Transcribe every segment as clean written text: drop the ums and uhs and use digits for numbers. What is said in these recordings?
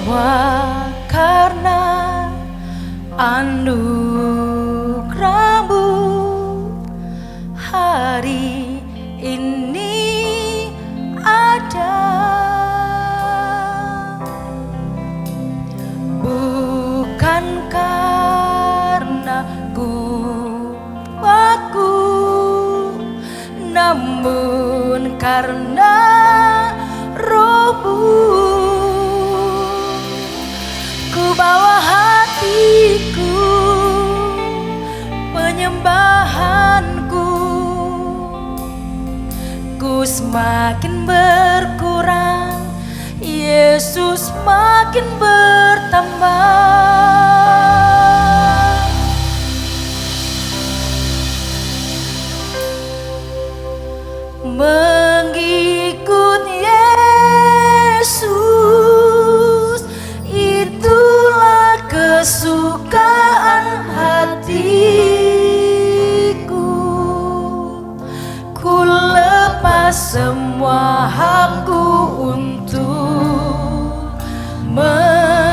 semua karena anugerah-Mu. Hari ini ada, bukan karena kuatku, namun karena Roh-Mu. Ku bawa hatiku, penyembahanku, ku semakin berkurang, Yesus makin bertambah. Mengikut Yesus, itulah kesukaan hatiku. Ku lepas semua hakku untuk mengenal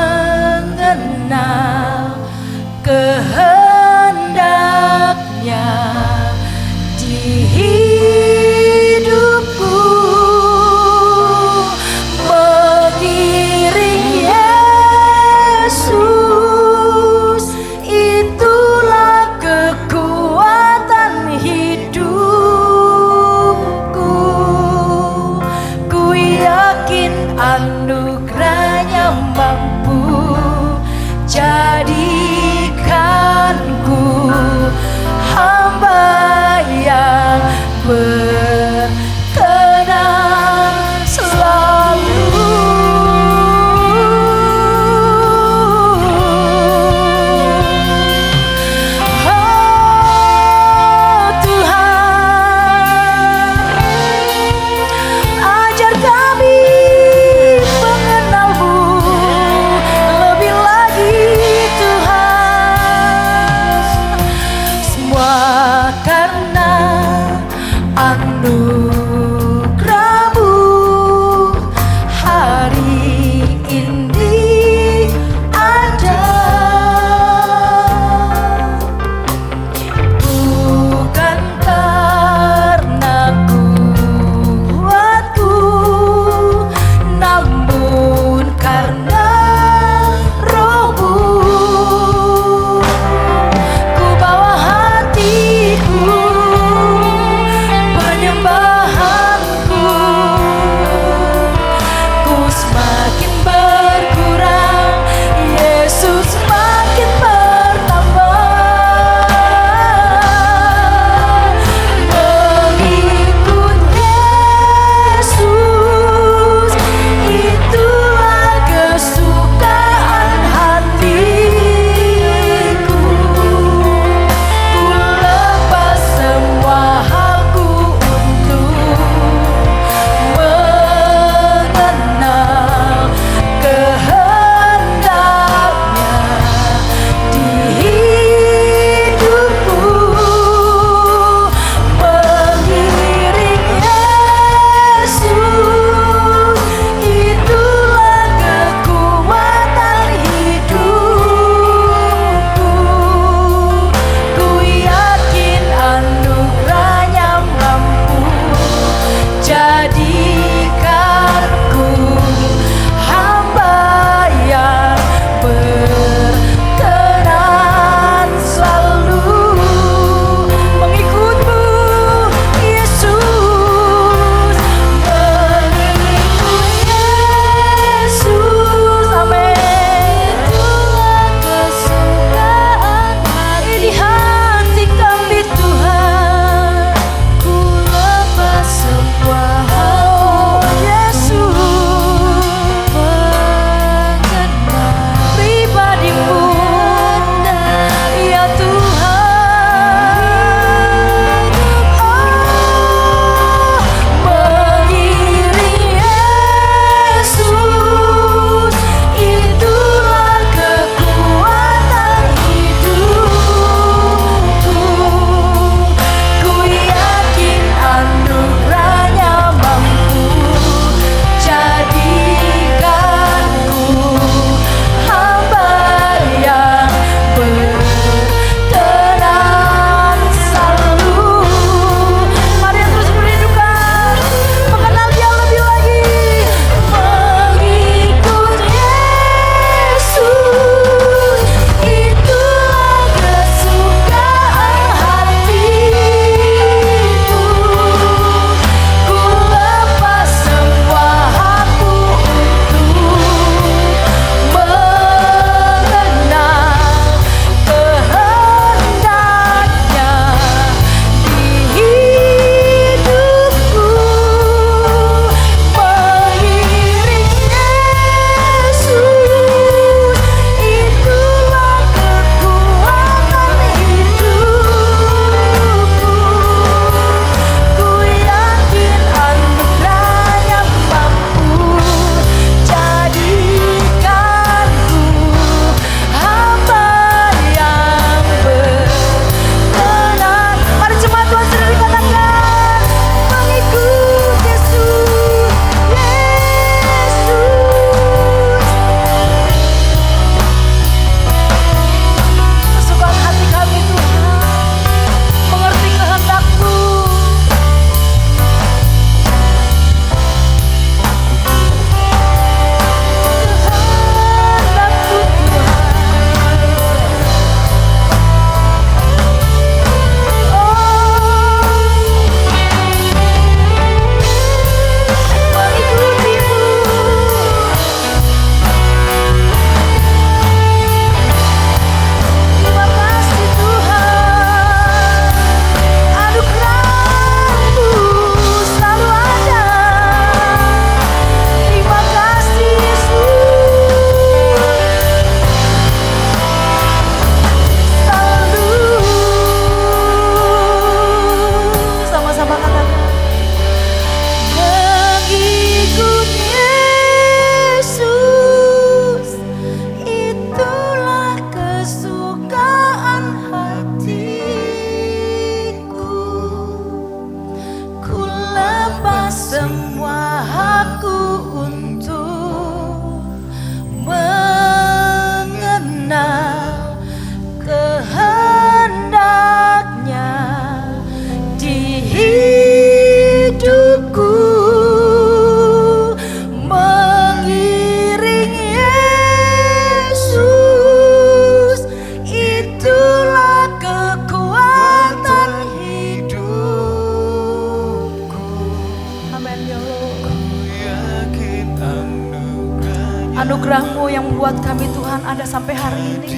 Anugerah-Mu yang membuat kami Tuhan ada sampai hari ini,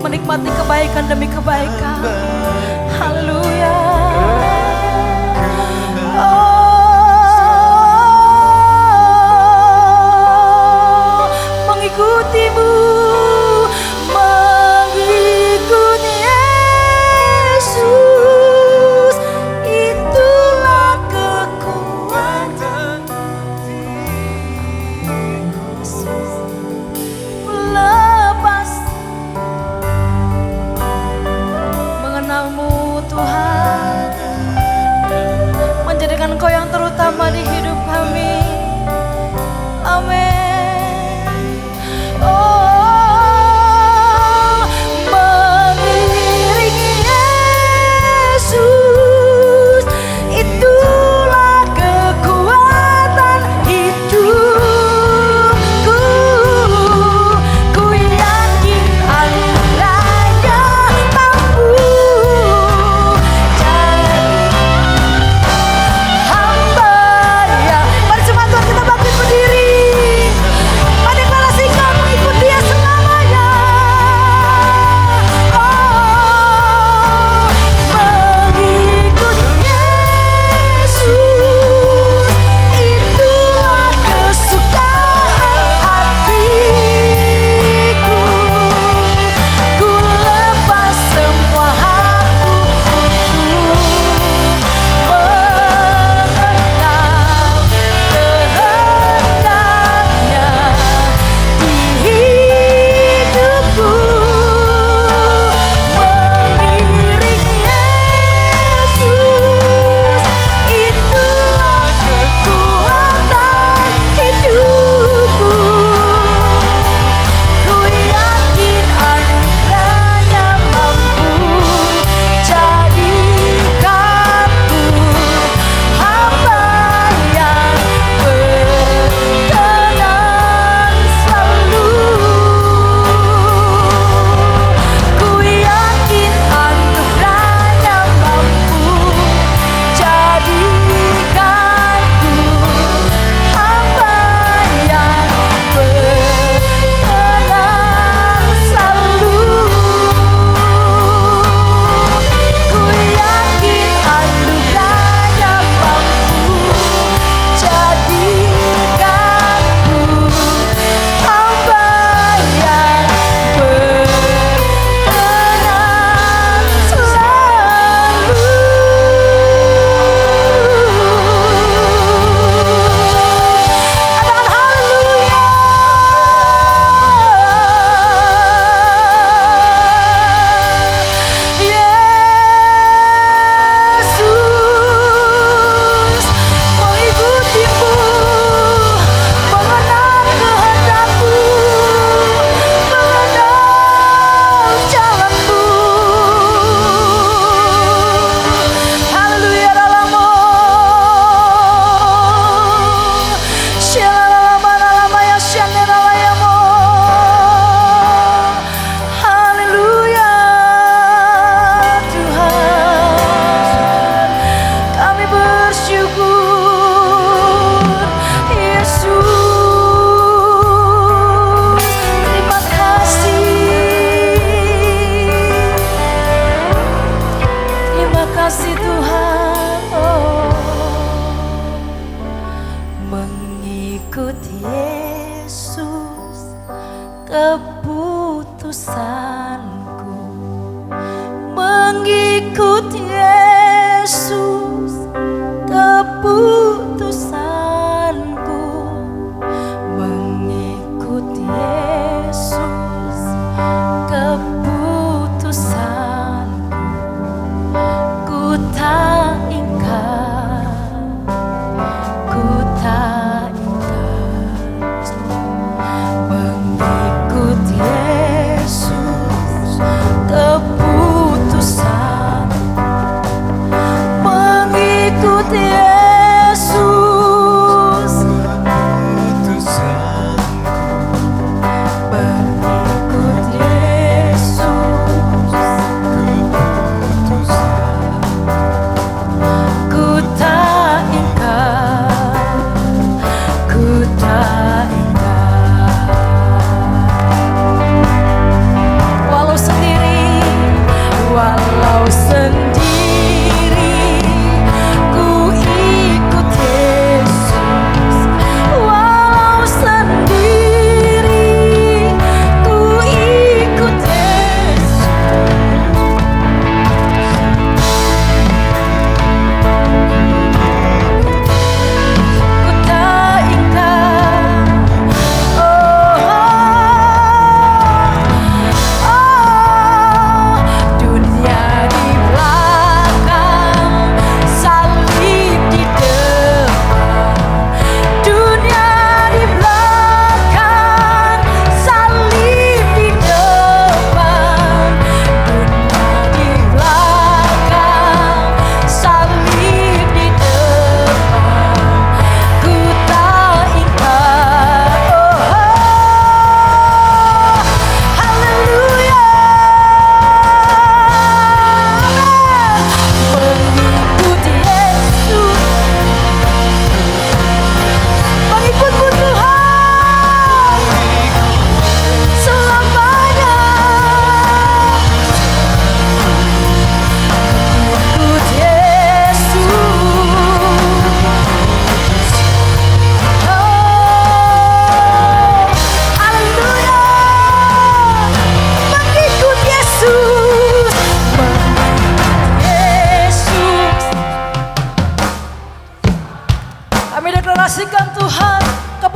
menikmati kebaikan demi kebaikan. Haleluya. Oh, mengikutimu, mengikuti Yesus, itulah kekuatan. Lepas mengenalmu Tuhan, menjadikan Engkau yang terutama di hidup kami. Amin. Oh, mengiringi Yesus, itulah kekuatan hidupku. Ku yakin anugerahnya mampu jadi hamba yang. Mari semua Tuhan kita bangkit berdiri. Mari deklarasikan mengikut Dia selamanya. Oh, mengikut Yesus, itulah kesukaan hatiku. Ku lepas semua hakku untuk mengenal kehendaknya di hidupku. Mengiringi Yesus, itulah kekuatan hidupku. Ku yakin anugerahnya mampu jadikanku hamba yang berkenan selalu. Ku yakin anugerahnya mampu jadikanku hamba yang berkenan selalu. Ku yakin anugerahnya mampu jadikanku hamba yang berkenan selalu. Katakan haleluya. Yesus, mengikutimu, mengenal kehendakmu, mengenal jalanmu. Haleluya. Dalamo Shalalama ya Shaneralayamo. Haleluya Tuhan, kami bersyukur. Yesus, terima kasih. Terima kasih Tuhan. Oh, mengikuti Yesus keputusanku. Mengikuti Yesus keputusanku. Mengikuti Yesus keputusanku. Ku tak ingkar, ku tak ingkar. Mengikuti Yesus keputusan.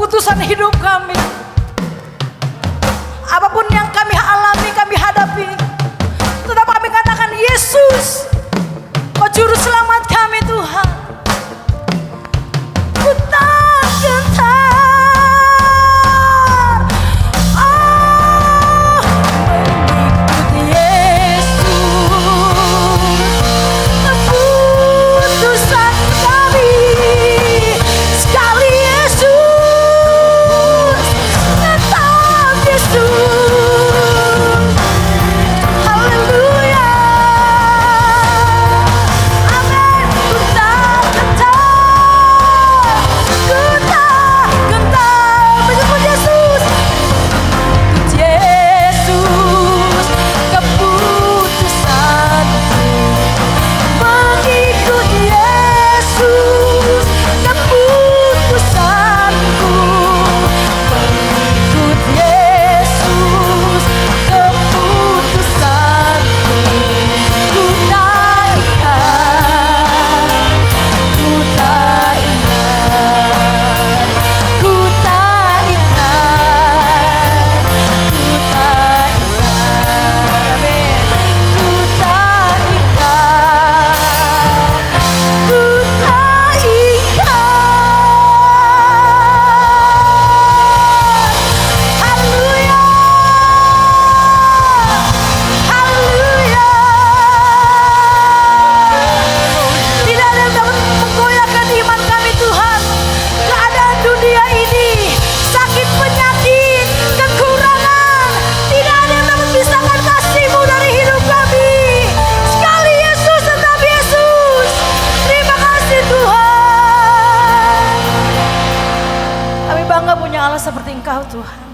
keputusan hidup kami. Apapun yang kami alami, kami hadapi, tetap kami katakan Yesus, Kau juru selamat kami Tuhan. Ku tak gentar, oh, mengikuti Yesus, keputusan kami. Sekali Yesus, tetap Yesus. Haleluya. Amin. Ku tak gentar, ku tak gentar menyebut Yesus. Yesus, keputusanku. Mengikut Yesus, keputusanku. Mengikut Yesus, keputusanku. Ku tak ingat, ku tak ingat, ku tak ingat, ku tak ingat. Amin. Ku tak ingat, ku tak ingat. Haleluya. Haleluya. Tidak ada yang dapat menggoyahkan iman kami Tuhan. Keadaan dunia ini, sakit, penyakit, kekurangan, tidak ada yang dapat pisahkan kasih-Mu dari hidup kami. Sekali Yesus, tetap Yesus. Terima kasih Tuhan. Kami bangga punya Allah seperti Engkau Tuhan.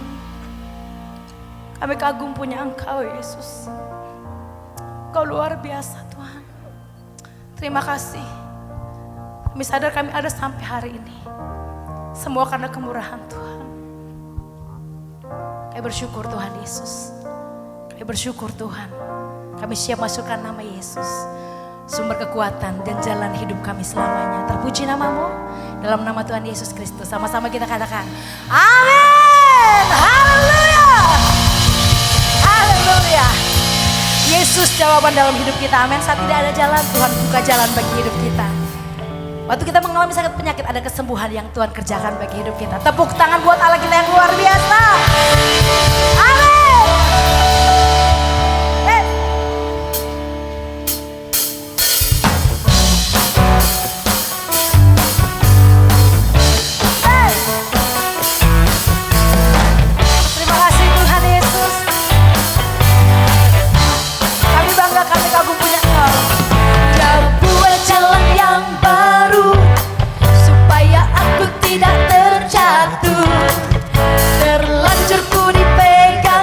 Kami kagum punya Engkau Yesus. Kau luar biasa Tuhan. Terima kasih. Kami sadar kami ada sampai hari ini. Semua karena kemurahan Tuhan. Kami bersyukur Tuhan Yesus. Kami bersyukur Tuhan. Kami siap masukkan nama Yesus, sumber kekuatan dan jalan hidup kami selamanya. Terpuji nama-Mu dalam nama Tuhan Yesus Kristus. Sama-sama kita katakan amin. Haleluya. Haleluya. Yesus jawaban dalam hidup kita. Amin. Saat tidak ada jalan, Tuhan buka jalan bagi hidup kita. Waktu kita mengalami sakit penyakit, ada kesembuhan yang Tuhan kerjakan bagi hidup kita. Tepuk tangan buat Allah kita yang luar biasa. Amin. Terima kasih Tuhan Yesus. Kami bangga, kami kagum punya Engkau. Kau buat jalan yang baru supaya aku tidak terjatuh. Terlanjur ku dipegang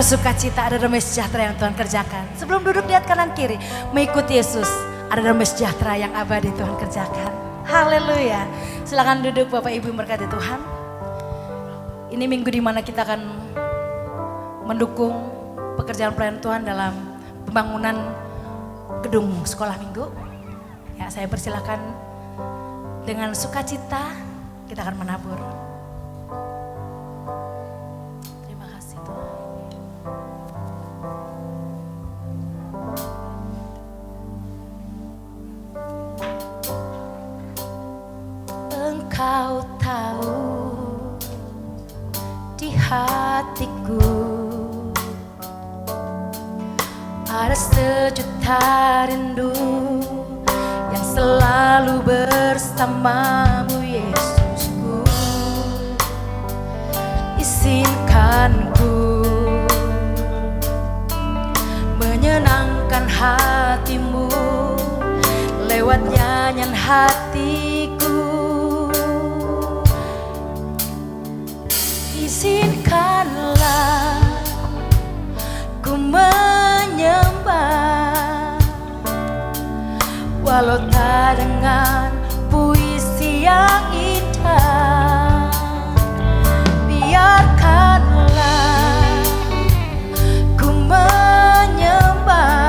sukacita, ada damai sejahtera yang Tuhan kerjakan. Sebelum duduk lihat kanan kiri, mengikuti Yesus, ada damai sejahtera yang abadi Tuhan kerjakan. Haleluya. Silakan duduk Bapak Ibu berkati Tuhan. Ini minggu di mana kita akan mendukung pekerjaan pelayanan Tuhan dalam pembangunan gedung sekolah minggu. Ya, saya persilakan dengan sukacita kita akan menabur. Terima kasih Tuhan. Engkau tahu di hatiku ada sejuta rindu yang selalu bersamamu Yesusku. Izinkan ku menyenangkan hatimu lewat nyanyian hatiku. Izinkanlah ku menyembah walau tak dengan puisi yang indah. Biarkanlah ku menyembah,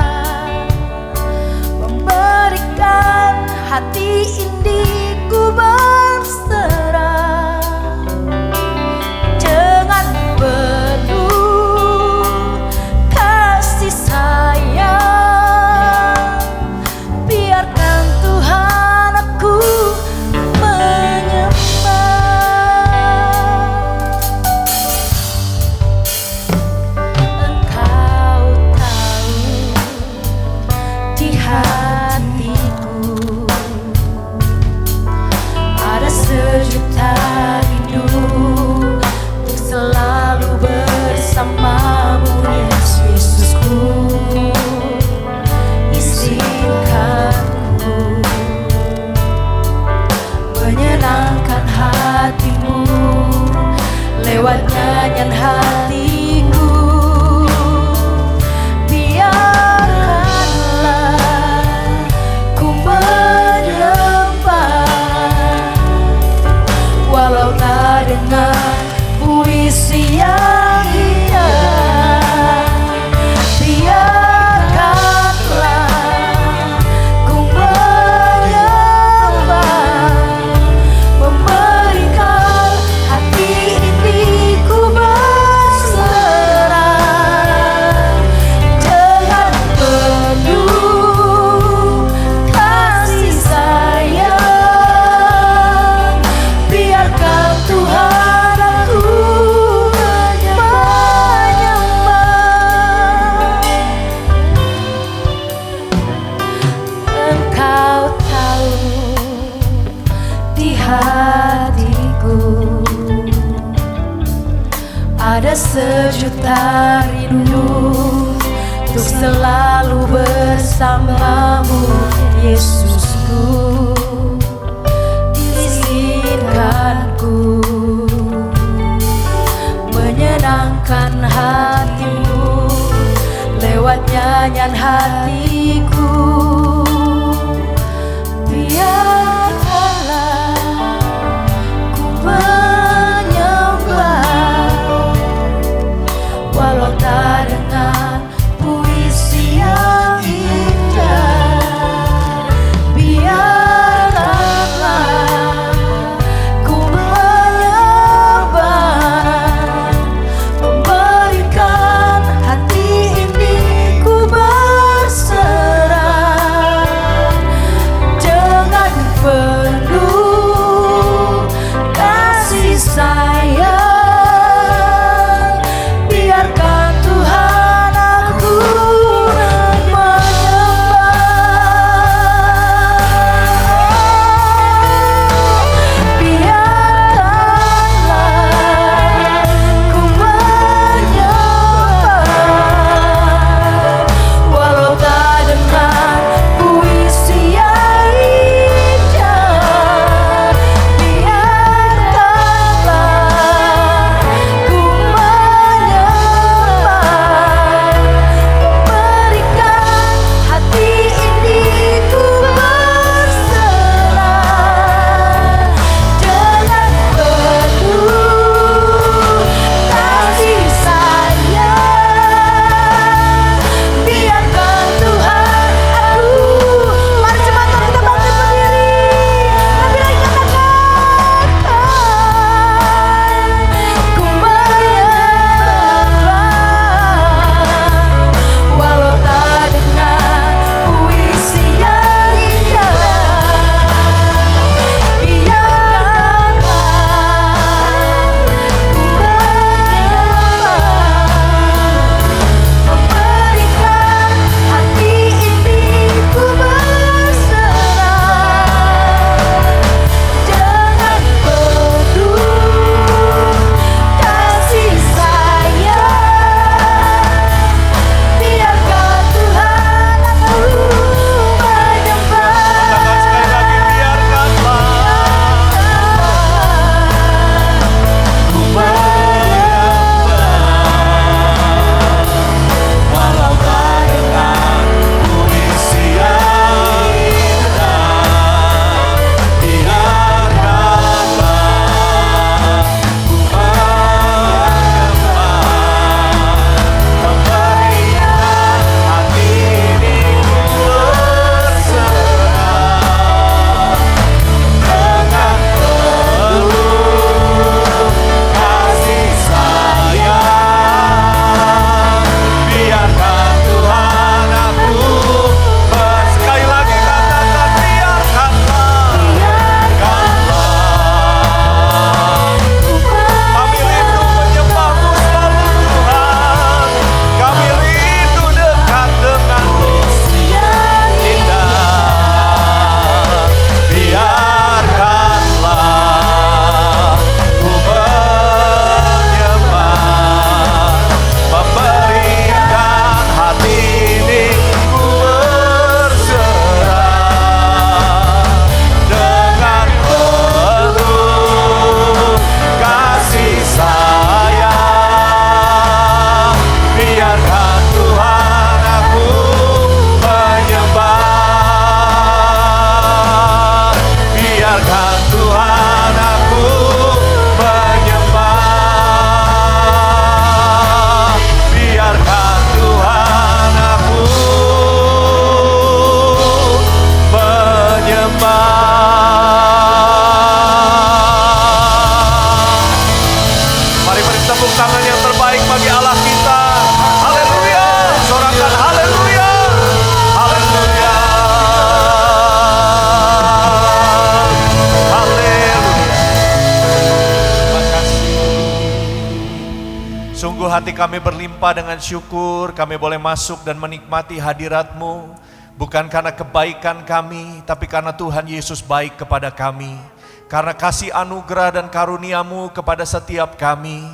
memberikan hati ini ku berserah dengan penuh kasih sayang. Biarkan Tuhan aku menyembah. Engkau tahu di hatiku ada sejuta rindu untuk selalu bersamamu Yesusku. Izinkanku menyenangkan hatimu lewat nyanyian hatiku. Biarkanlah ku menyembah walau tak dengan puisi yang indah. Biarkanlah ku menyembah, memberikan hati ini ku berserah dengan penuh kasih sayang. Biarkan Tuhan aku menyembah. Engkau tahu di hatiku ada sejuta rindu untuk selalu bersamamu Yesusku. Izinkanku menyenangkan hatimu lewat nyanyian hatiku. Biarkanlah ku menyembah walau tak dengan puisi yang indah. Biarkanlah ku menyembah, memberikan hati ini ku berserah hati kami berlimpah dengan syukur, kami boleh masuk dan menikmati hadirat-Mu. Bukan karena kebaikan kami, tapi karena Tuhan Yesus baik kepada kami. Karena kasih anugerah dan karunia-Mu kepada setiap kami.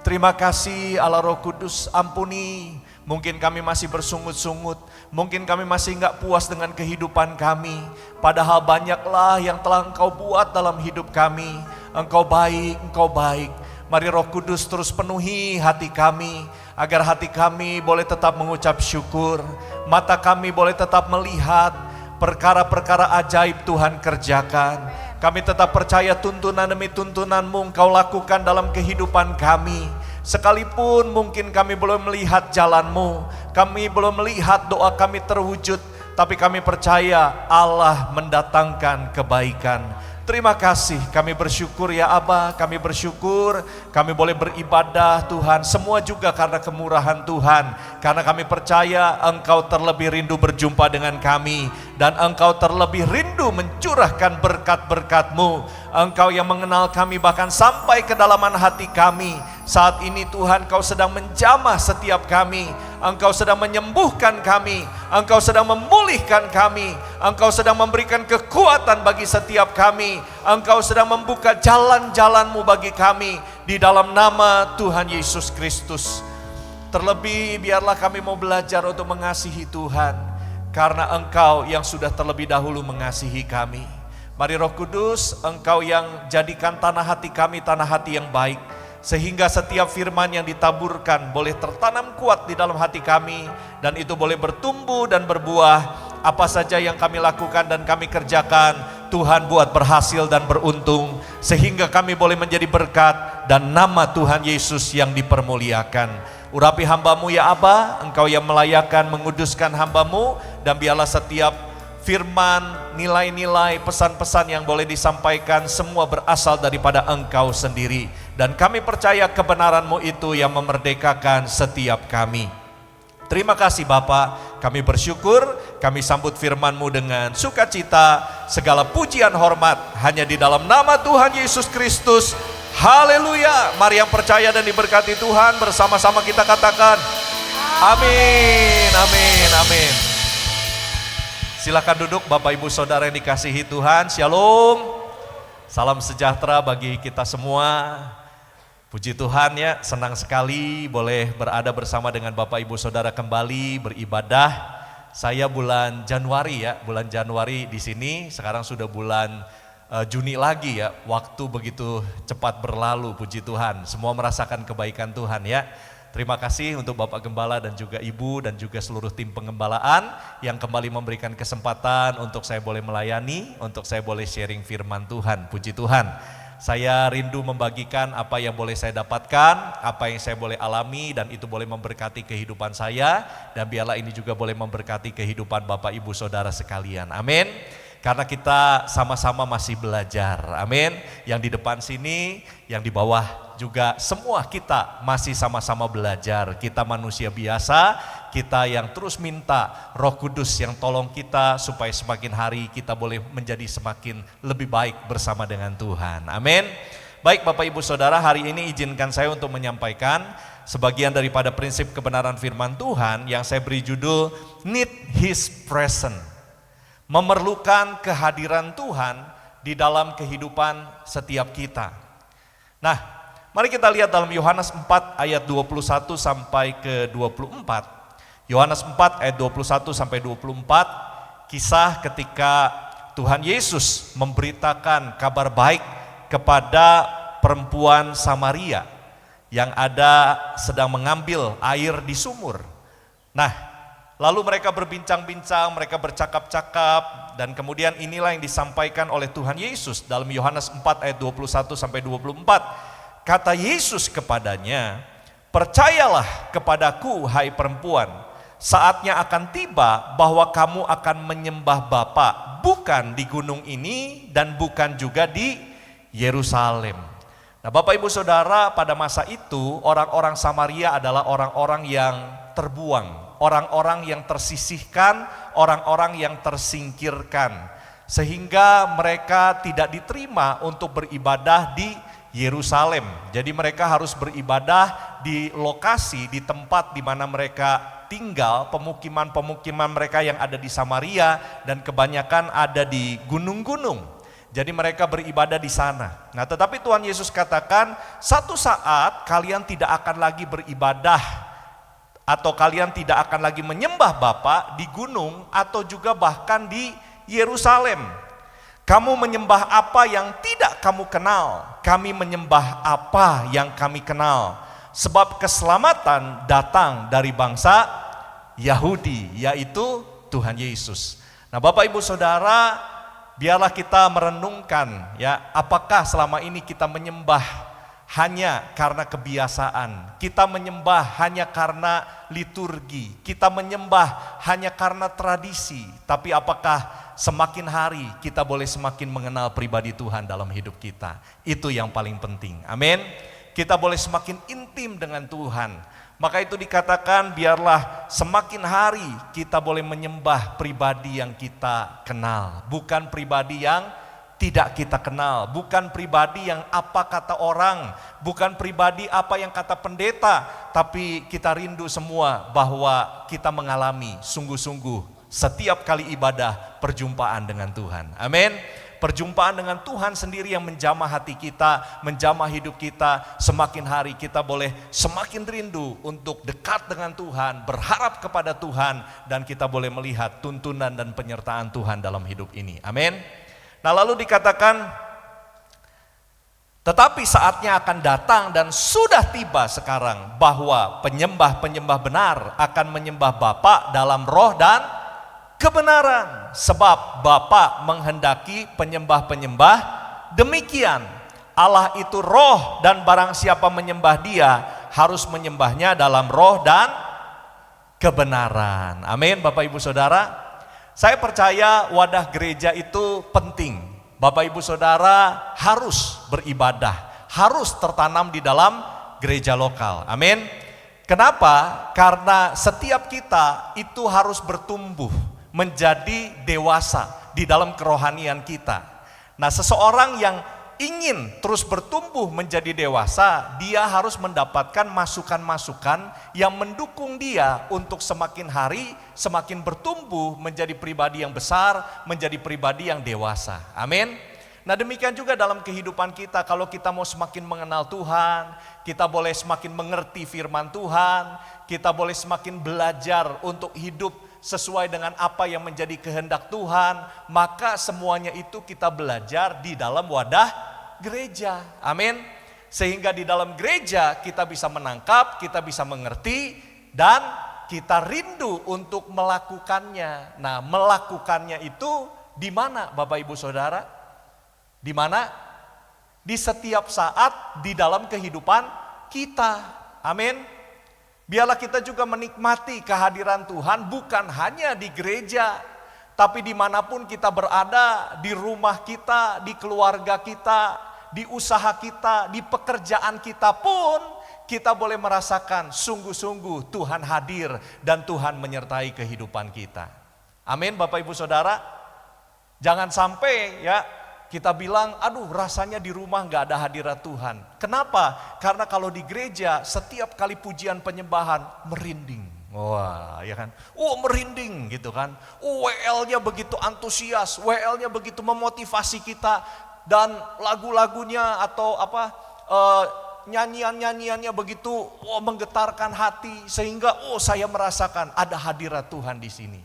Terima kasih Allah Roh Kudus, ampuni. Mungkin kami masih bersungut-sungut, mungkin kami masih enggak puas dengan kehidupan kami. Padahal banyaklah yang telah Engkau buat dalam hidup kami. Engkau baik, Engkau baik. Mari Roh Kudus terus penuhi hati kami, agar hati kami boleh tetap mengucap syukur. Mata kami boleh tetap melihat perkara-perkara ajaib Tuhan kerjakan. Kami tetap percaya tuntunan demi tuntunan-Mu Engkau lakukan dalam kehidupan kami. Sekalipun mungkin kami belum melihat jalan-Mu, kami belum melihat doa kami terwujud, tapi kami percaya Allah mendatangkan kebaikan. Terima kasih, kami bersyukur ya Aba, kami bersyukur kami boleh beribadah Tuhan, semua juga karena kemurahan Tuhan. Karena kami percaya Engkau terlebih rindu berjumpa dengan kami, dan Engkau terlebih rindu mencurahkan berkat-berkat-Mu. Engkau yang mengenal kami bahkan sampai kedalaman hati kami. Saat ini Tuhan, Engkau sedang menjamah setiap kami. Engkau sedang menyembuhkan kami, Engkau sedang memulihkan kami, Engkau sedang memberikan kekuatan bagi setiap kami, Engkau sedang membuka jalan-jalan-Mu bagi kami di dalam nama Tuhan Yesus Kristus. Terlebih biarlah kami mau belajar untuk mengasihi Tuhan, karena Engkau yang sudah terlebih dahulu mengasihi kami. Mari Roh Kudus, Engkau yang jadikan tanah hati kami tanah hati yang baik, sehingga setiap firman yang ditaburkan boleh tertanam kuat di dalam hati kami, dan itu boleh bertumbuh dan berbuah. Apa saja yang kami lakukan dan kami kerjakan, Tuhan buat berhasil dan beruntung, sehingga kami boleh menjadi berkat dan nama Tuhan Yesus yang dipermuliakan. Urapi hamba-Mu ya Aba, Engkau yang melayakan menguduskan hamba-Mu, dan biarlah setiap firman, nilai-nilai, pesan-pesan yang boleh disampaikan semua berasal daripada Engkau sendiri. Dan kami percaya kebenaran-Mu itu yang memerdekakan setiap kami. Terima kasih Bapa, kami bersyukur, kami sambut firman-Mu dengan sukacita. Segala pujian hormat hanya di dalam nama Tuhan Yesus Kristus. Haleluya. Mari yang percaya dan diberkati Tuhan bersama-sama kita katakan amin, amin, amin. Silakan duduk Bapak Ibu Saudara yang dikasihi Tuhan. Shalom. Salam sejahtera bagi kita semua. Puji Tuhan ya, senang sekali boleh berada bersama dengan Bapak Ibu Saudara kembali beribadah. Saya bulan Januari ya, bulan Januari di sini, sekarang sudah bulan Juni lagi ya. Waktu begitu cepat berlalu, puji Tuhan. Semua merasakan kebaikan Tuhan ya. Terima kasih untuk Bapak Gembala dan juga Ibu dan juga seluruh tim pengembalaan yang kembali memberikan kesempatan untuk saya boleh melayani, untuk saya boleh sharing firman Tuhan, puji Tuhan. Saya rindu membagikan apa yang boleh saya dapatkan, apa yang saya boleh alami, dan itu boleh memberkati kehidupan saya, dan biarlah ini juga boleh memberkati kehidupan Bapak Ibu Saudara sekalian, amin. Karena kita sama-sama masih belajar, amin. Yang di depan sini, yang di bawah juga semua kita masih sama-sama belajar. Kita manusia biasa, kita yang terus minta Roh Kudus yang tolong kita supaya semakin hari kita boleh menjadi semakin lebih baik bersama dengan Tuhan, amin. Baik Bapak Ibu Saudara, hari ini izinkan saya untuk menyampaikan sebagian daripada prinsip kebenaran firman Tuhan yang saya beri judul Need His Presence. Memerlukan kehadiran Tuhan di dalam kehidupan setiap kita. Nah, mari kita lihat dalam Yohanes 4 ayat 21 sampai ke 24. Yohanes 4 ayat 21 sampai 24, kisah ketika Tuhan Yesus memberitakan kabar baik kepada perempuan Samaria yang ada sedang mengambil air di sumur. Nah, lalu mereka berbincang-bincang, mereka bercakap-cakap, dan kemudian inilah yang disampaikan oleh Tuhan Yesus dalam Yohanes 4 ayat 21 sampai 24. Kata Yesus kepadanya, "Percayalah kepadaku, hai perempuan, saatnya akan tiba bahwa kamu akan menyembah Bapa, bukan di gunung ini dan bukan juga di Yerusalem." Nah, Bapak Ibu Saudara, pada masa itu orang-orang Samaria adalah orang-orang yang terbuang, orang-orang yang tersisihkan, orang-orang yang tersingkirkan, sehingga mereka tidak diterima untuk beribadah di Yerusalem. Jadi mereka harus beribadah di lokasi, di tempat di mana mereka tinggal, pemukiman-pemukiman mereka yang ada di Samaria dan kebanyakan ada di gunung-gunung. Jadi mereka beribadah di sana. Nah, tetapi Tuhan Yesus katakan, satu saat kalian tidak akan lagi beribadah atau kalian tidak akan lagi menyembah Bapa di gunung atau juga bahkan di Yerusalem. Kamu menyembah apa yang tidak kamu kenal, kami menyembah apa yang kami kenal. Sebab keselamatan datang dari bangsa Yahudi, yaitu Tuhan Yesus. Nah, Bapak Ibu Saudara, biarlah kita merenungkan ya, apakah selama ini kita menyembah hanya karena kebiasaan, kita menyembah hanya karena liturgi, kita menyembah hanya karena tradisi, tapi apakah semakin hari kita boleh semakin mengenal pribadi Tuhan dalam hidup kita? Itu yang paling penting. Amin. Kita boleh semakin intim dengan Tuhan. Maka itu dikatakan, biarlah semakin hari kita boleh menyembah pribadi yang kita kenal, bukan pribadi yang tidak kita kenal, bukan pribadi yang apa kata orang, bukan pribadi apa yang kata pendeta, tapi kita rindu semua bahwa kita mengalami sungguh-sungguh setiap kali ibadah perjumpaan dengan Tuhan. Amin. Perjumpaan dengan Tuhan sendiri yang menjamah hati kita, menjamah hidup kita. Semakin hari kita boleh semakin rindu untuk dekat dengan Tuhan, berharap kepada Tuhan, dan kita boleh melihat tuntunan dan penyertaan Tuhan dalam hidup ini. Amin. Nah, lalu dikatakan, tetapi saatnya akan datang dan sudah tiba sekarang bahwa penyembah-penyembah benar akan menyembah Bapa dalam roh dan kebenaran, sebab Bapa menghendaki penyembah-penyembah demikian. Allah itu roh, dan barang siapa menyembah Dia harus menyembahnya dalam roh dan kebenaran. Amin. Bapak Ibu Saudara, saya percaya wadah gereja itu penting. Bapak Ibu Saudara harus beribadah, harus tertanam di dalam gereja lokal. Amin. Kenapa? Karena setiap kita itu harus bertumbuh menjadi dewasa di dalam kerohanian kita. Nah, seseorang yang ingin terus bertumbuh menjadi dewasa, dia harus mendapatkan masukan-masukan yang mendukung dia untuk semakin hari semakin bertumbuh menjadi pribadi yang besar, menjadi pribadi yang dewasa. Amin. Nah, demikian juga dalam kehidupan kita, kalau kita mau semakin mengenal Tuhan, kita boleh semakin mengerti firman Tuhan, kita boleh semakin belajar untuk hidup sesuai dengan apa yang menjadi kehendak Tuhan, maka semuanya itu kita belajar di dalam wadah gereja. Amin. Sehingga di dalam gereja kita bisa menangkap, kita bisa mengerti, dan kita rindu untuk melakukannya. Nah, melakukannya itu di mana Bapak Ibu Saudara? Di mana? Di setiap saat di dalam kehidupan kita. Amin. Biarlah kita juga menikmati kehadiran Tuhan bukan hanya di gereja, tapi dimanapun kita berada, di rumah kita, di keluarga kita, di usaha kita, di pekerjaan kita pun, kita boleh merasakan sungguh-sungguh Tuhan hadir dan Tuhan menyertai kehidupan kita. Amin Bapak Ibu Saudara. Jangan sampai ya kita bilang, aduh rasanya di rumah gak ada hadirat Tuhan. Kenapa? Karena kalau di gereja setiap kali pujian penyembahan merinding. Wah ya kan, merinding gitu kan. WL-nya begitu antusias, WL-nya begitu memotivasi kita. Dan lagu-lagunya atau nyanyian-nyanyiannya begitu menggetarkan hati. Sehingga saya merasakan ada hadirat Tuhan di sini.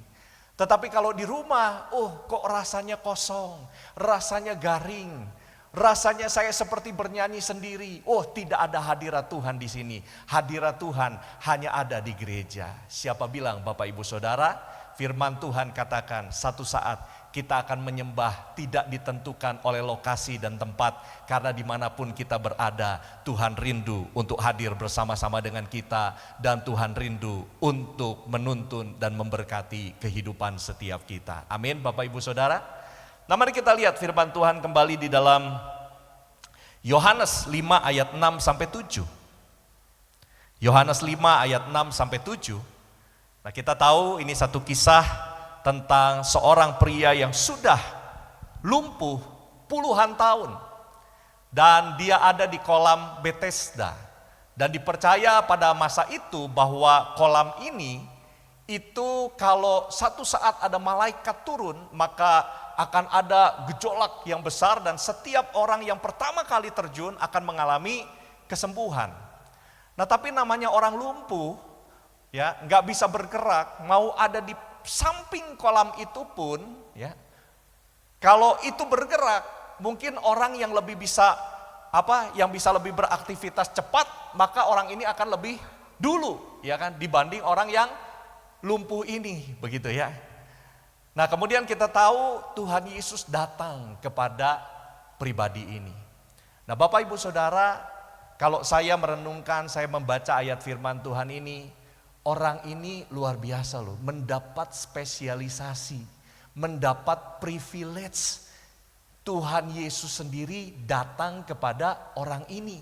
Tetapi kalau di rumah, kok rasanya kosong, rasanya garing, rasanya saya seperti bernyanyi sendiri. Tidak ada hadirat Tuhan di sini. Hadirat Tuhan hanya ada di gereja. Siapa bilang Bapak Ibu Saudara? Firman Tuhan katakan satu saat kita akan menyembah tidak ditentukan oleh lokasi dan tempat. Karena dimanapun kita berada, Tuhan rindu untuk hadir bersama-sama dengan kita. Dan Tuhan rindu untuk menuntun dan memberkati kehidupan setiap kita. Amin Bapak Ibu Saudara. Nah, mari kita lihat firman Tuhan kembali di dalam Yohanes 5 ayat 6 sampai 7. Yohanes 5 ayat 6 sampai 7. Nah, kita tahu ini satu kisah tentang seorang pria yang sudah lumpuh puluhan tahun. dan dia ada di kolam Bethesda. Dan dipercaya pada masa itu bahwa kolam ini itu kalau satu saat ada malaikat turun, maka akan ada gejolak yang besar dan setiap orang yang pertama kali terjun akan mengalami kesembuhan. Nah, tapi namanya orang lumpuh, ya, nggak bisa bergerak, mau ada di samping kolam itu pun, ya, kalau itu bergerak, mungkin orang yang lebih bisa yang bisa lebih beraktivitas cepat, maka orang ini akan lebih dulu, ya kan, dibanding orang yang lumpuh ini, begitu ya. Nah, kemudian kita tahu Tuhan Yesus datang kepada pribadi ini. Nah, Bapak Ibu Saudara, kalau saya merenungkan, saya membaca ayat firman Tuhan ini, orang ini luar biasa loh, mendapat spesialisasi, mendapat privilege. Tuhan Yesus sendiri datang kepada orang ini.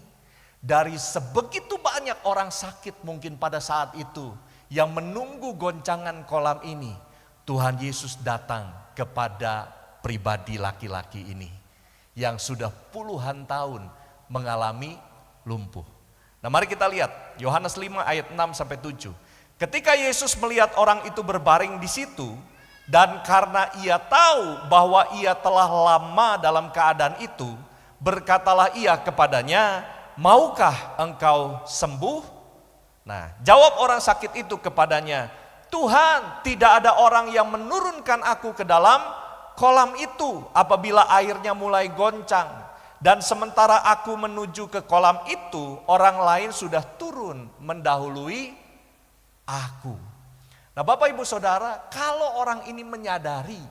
Dari sebegitu banyak orang sakit mungkin pada saat itu yang menunggu goncangan kolam ini, Tuhan Yesus datang kepada pribadi laki-laki ini yang sudah puluhan tahun mengalami lumpuh. Nah, mari kita lihat Yohanes 5 ayat 6 sampai 7. Ketika Yesus melihat orang itu berbaring di situ, dan karena ia tahu bahwa ia telah lama dalam keadaan itu, berkatalah ia kepadanya, "Maukah engkau sembuh?" Nah, jawab orang sakit itu kepadanya, "Tuhan, tidak ada orang yang menurunkan aku ke dalam kolam itu apabila airnya mulai goncang. Dan sementara aku menuju ke kolam itu, orang lain sudah turun mendahului aku." Nah, Bapak Ibu Saudara, kalau orang ini menyadari,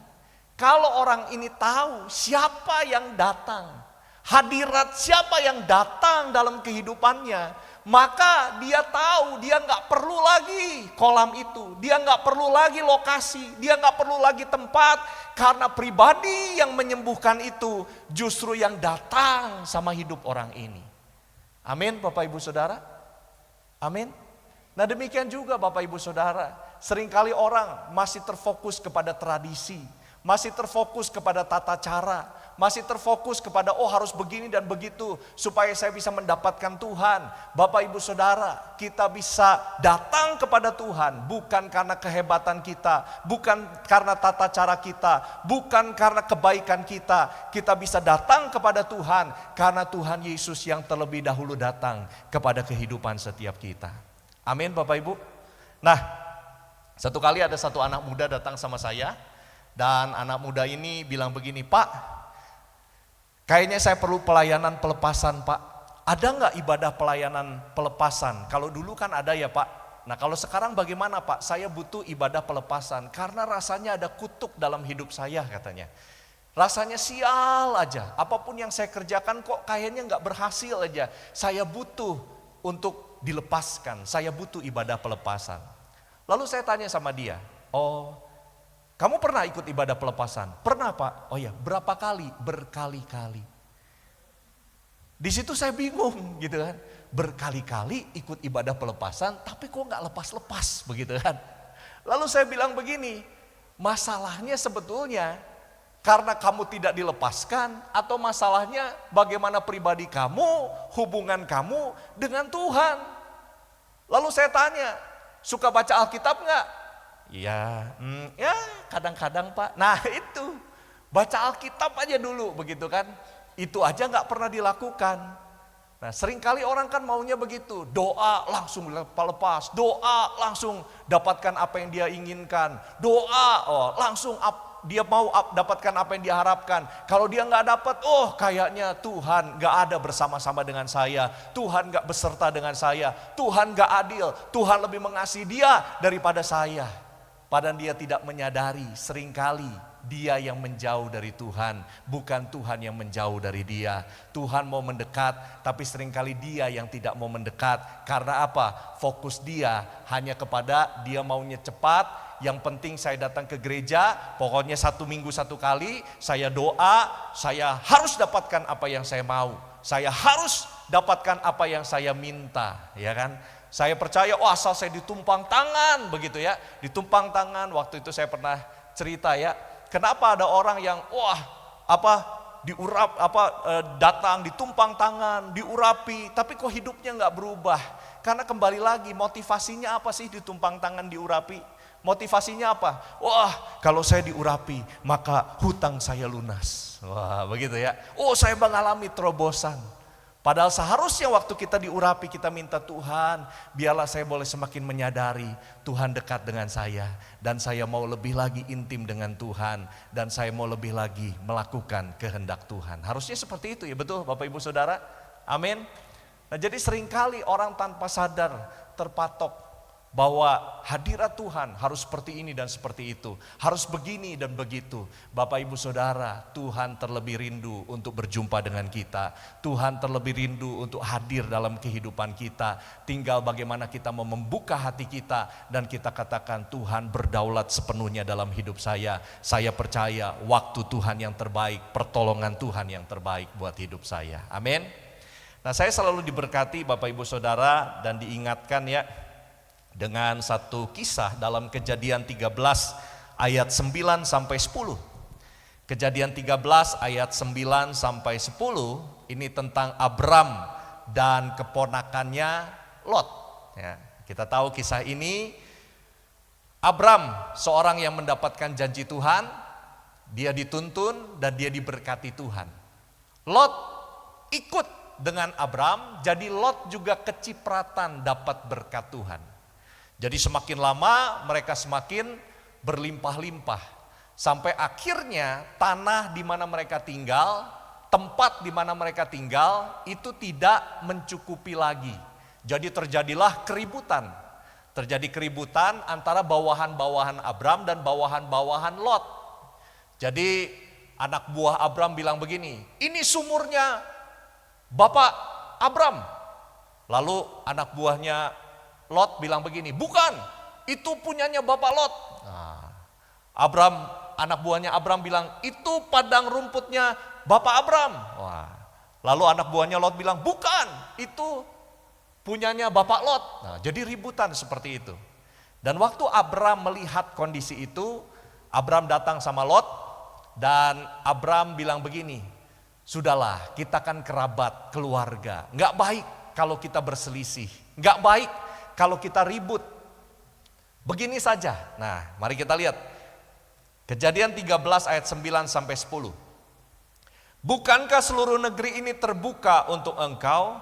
kalau orang ini tahu siapa yang datang, hadirat siapa yang datang dalam kehidupannya, maka dia tahu dia nggak perlu lagi kolam itu, dia nggak perlu lagi lokasi, dia nggak perlu lagi tempat, karena pribadi yang menyembuhkan itu justru yang datang sama hidup orang ini. Amin, Bapak Ibu Saudara. Amin. Nah, demikian juga Bapak Ibu Saudara, seringkali orang masih terfokus kepada tradisi, masih terfokus kepada tata cara, masih terfokus kepada harus begini dan begitu supaya saya bisa mendapatkan Tuhan. Bapak Ibu Saudara, kita bisa datang kepada Tuhan bukan karena kehebatan kita, bukan karena tata cara kita, bukan karena kebaikan kita. Kita bisa datang kepada Tuhan karena Tuhan Yesus yang terlebih dahulu datang kepada kehidupan setiap kita. Amin, Bapak Ibu. Nah, satu kali ada satu anak muda datang sama saya, dan anak muda ini bilang begini, "Pak, kayaknya saya perlu pelayanan pelepasan, Pak. Ada nggak ibadah pelayanan pelepasan? Kalau dulu kan ada ya, Pak. Nah, kalau sekarang bagaimana, Pak? Saya butuh ibadah pelepasan karena rasanya ada kutuk dalam hidup saya," katanya. "Rasanya sial aja, apapun yang saya kerjakan kok kayaknya nggak berhasil aja. Saya butuh untuk dilepaskan, saya butuh ibadah pelepasan." Lalu saya tanya sama dia, "Oh, kamu pernah ikut ibadah pelepasan?" "Pernah, Pak." "Oh ya, berapa kali?" "Berkali-kali." Di situ saya bingung gitu kan, berkali-kali ikut ibadah pelepasan tapi kok nggak lepas-lepas begitu kan. Lalu saya bilang begini, masalahnya sebetulnya karena kamu tidak dilepaskan, atau masalahnya bagaimana pribadi kamu, hubungan kamu dengan Tuhan. Lalu saya tanya, "Suka baca Alkitab nggak?" "Iya, ya kadang-kadang, Pak." Nah, itu baca Alkitab aja dulu begitu kan. Itu aja nggak pernah dilakukan. Nah, seringkali orang kan maunya begitu, doa langsung lepas, doa langsung dapatkan apa yang dia inginkan, doa langsung dia mau dapatkan apa yang dia harapkan. Kalau dia nggak dapat, kayaknya Tuhan nggak ada bersama-sama dengan saya, Tuhan nggak beserta dengan saya, Tuhan nggak adil, Tuhan lebih mengasihi dia daripada saya. Padahal dia tidak menyadari seringkali dia yang menjauh dari Tuhan, bukan Tuhan yang menjauh dari dia. Tuhan mau mendekat, tapi seringkali dia yang tidak mau mendekat. Karena apa? Fokus dia hanya kepada dia maunya cepat. Yang penting saya datang ke gereja, pokoknya 1 minggu 1 kali, saya doa, saya harus dapatkan apa yang saya mau. Saya harus dapatkan apa yang saya minta, ya kan? Saya percaya, asal saya ditumpang tangan, begitu ya. Ditumpang tangan, waktu itu saya pernah cerita ya. Kenapa ada orang yang datang, ditumpang tangan, diurapi, tapi kok hidupnya nggak berubah? Karena kembali lagi, motivasinya apa sih ditumpang tangan, diurapi? Motivasinya apa? Wah, kalau saya diurapi, maka hutang saya lunas. Wah, begitu ya. Oh, saya mengalami terobosan. Padahal seharusnya waktu kita diurapi, kita minta Tuhan, biarlah saya boleh semakin menyadari Tuhan dekat dengan saya. Dan saya mau lebih lagi intim dengan Tuhan. Dan saya mau lebih lagi melakukan kehendak Tuhan. Harusnya seperti itu ya, betul Bapak Ibu Saudara? Amin. Nah, jadi seringkali orang tanpa sadar terpatok bahwa hadirat Tuhan harus seperti ini dan seperti itu. Harus begini dan begitu. Bapak Ibu Saudara, Tuhan terlebih rindu untuk berjumpa dengan kita. Tuhan terlebih rindu untuk hadir dalam kehidupan kita. Tinggal bagaimana kita mau membuka hati kita dan kita katakan, Tuhan berdaulat sepenuhnya dalam hidup saya. Saya percaya waktu Tuhan yang terbaik, pertolongan Tuhan yang terbaik buat hidup saya. Amin. Nah, saya selalu diberkati Bapak Ibu Saudara dan diingatkan ya, dengan satu kisah dalam Kejadian 13 ayat 9 sampai 10. Kejadian 13 ayat 9 sampai 10 ini tentang Abram dan keponakannya Lot. Ya, kita tahu kisah ini, Abram seorang yang mendapatkan janji Tuhan, dia dituntun dan dia diberkati Tuhan. Lot ikut dengan Abram, jadi Lot juga kecipratan dapat berkat Tuhan. Jadi semakin lama mereka semakin berlimpah-limpah. Sampai akhirnya tanah di mana mereka tinggal, tempat di mana mereka tinggal itu tidak mencukupi lagi. Jadi terjadilah keributan. Terjadi keributan antara bawahan-bawahan Abram dan bawahan-bawahan Lot. Jadi anak buah Abram bilang begini, ini sumurnya Bapak Abram. Lalu anak buahnya Lot bilang begini, bukan, itu punyanya Bapak Lot. Nah, anak buahnya Abram bilang, itu padang rumputnya Bapak Abram. Wah. Lalu anak buahnya Lot bilang, bukan, itu punyanya Bapak Lot. Nah, jadi ributan seperti itu. Dan waktu Abram melihat kondisi itu, Abram datang sama Lot dan Abram bilang begini, sudahlah, kita kan kerabat, keluarga, nggak baik kalau kita berselisih, nggak baik kalau kita ribut. Begini saja. Nah, mari kita lihat. Kejadian 13 ayat 9 sampai 10. Bukankah seluruh negeri ini terbuka untuk engkau?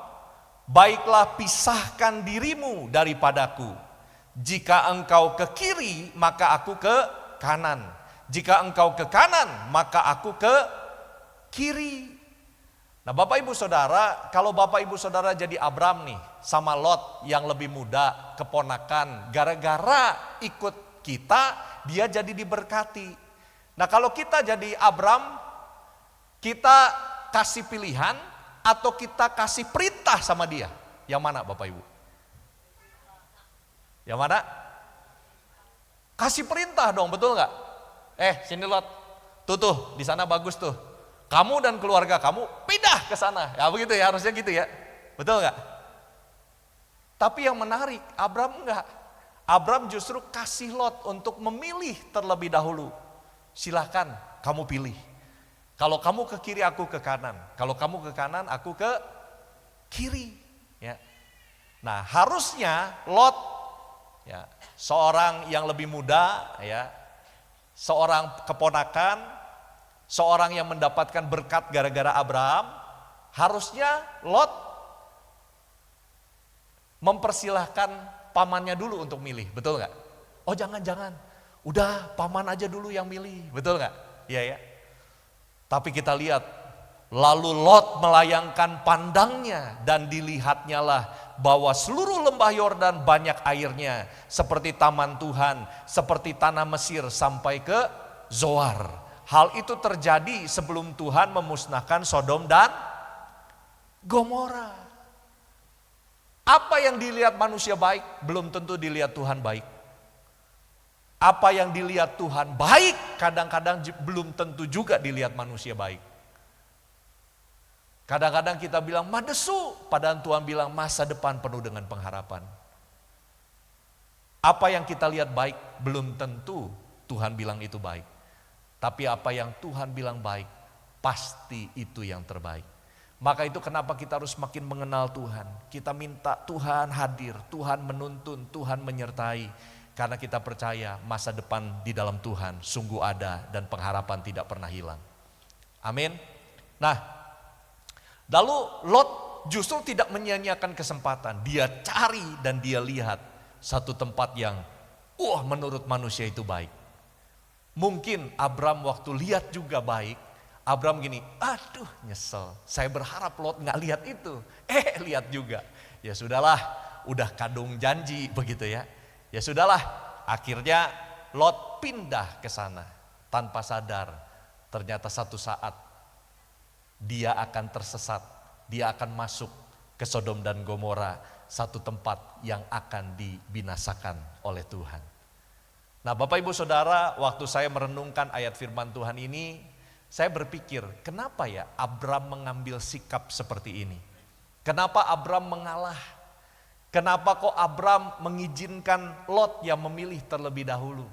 Baiklah pisahkan dirimu daripadaku. Jika engkau ke kiri, maka aku ke kanan. Jika engkau ke kanan, maka aku ke kiri. Nah, Bapak Ibu Saudara, kalau Bapak Ibu Saudara jadi Abram nih sama Lot yang lebih muda, keponakan, gara-gara ikut kita, dia jadi diberkati. Nah, kalau kita jadi Abram, kita kasih pilihan atau kita kasih perintah sama dia? Yang mana Bapak Ibu? Yang mana? Kasih perintah dong, betul nggak? Sini Lot, tuh di sana bagus tuh. Kamu dan keluarga kamu pindah ke sana. Ya begitu ya, harusnya gitu ya. Betul nggak? Tapi yang menarik, Abram enggak. Abram justru kasih Lot untuk memilih terlebih dahulu. Silakan kamu pilih. Kalau kamu ke kiri, aku ke kanan. Kalau kamu ke kanan, aku ke kiri. Ya. Nah, harusnya Lot, ya, seorang yang lebih muda, ya, seorang keponakan, seorang yang mendapatkan berkat gara-gara Abraham, harusnya Lot mempersilahkan pamannya dulu untuk milih, betul nggak? Oh jangan, udah paman aja dulu yang milih, betul nggak? Iya ya. Tapi kita lihat, lalu Lot melayangkan pandangnya dan dilihatnya lah bahwa seluruh lembah Yordan banyak airnya, seperti taman Tuhan, seperti tanah Mesir sampai ke Zoar. Hal itu terjadi sebelum Tuhan memusnahkan Sodom dan Gomora. Apa yang dilihat manusia baik, belum tentu dilihat Tuhan baik. Apa yang dilihat Tuhan baik, kadang-kadang belum tentu juga dilihat manusia baik. Kadang-kadang kita bilang madesu, padahal Tuhan bilang masa depan penuh dengan pengharapan. Apa yang kita lihat baik, belum tentu Tuhan bilang itu baik. Tapi apa yang Tuhan bilang baik, pasti itu yang terbaik. Maka itu kenapa kita harus makin mengenal Tuhan. Kita minta Tuhan hadir, Tuhan menuntun, Tuhan menyertai. Karena kita percaya masa depan di dalam Tuhan sungguh ada dan pengharapan tidak pernah hilang. Amin. Nah, lalu Lot justru tidak menyia-nyiakan kesempatan. Dia cari dan dia lihat satu tempat yang menurut manusia itu baik. Mungkin Abram waktu lihat juga baik, Abram gini, aduh nyesel, saya berharap Lot gak lihat itu. Lihat juga. Ya sudahlah, udah kadung janji begitu ya. Ya sudahlah, akhirnya Lot pindah ke sana tanpa sadar. Ternyata satu saat dia akan tersesat, dia akan masuk ke Sodom dan Gomora, satu tempat yang akan dibinasakan oleh Tuhan. Nah Bapak Ibu Saudara, waktu saya merenungkan ayat firman Tuhan ini, saya berpikir, kenapa ya Abram mengambil sikap seperti ini? Kenapa Abram mengalah? Kenapa kok Abram mengizinkan Lot yang memilih terlebih dahulu?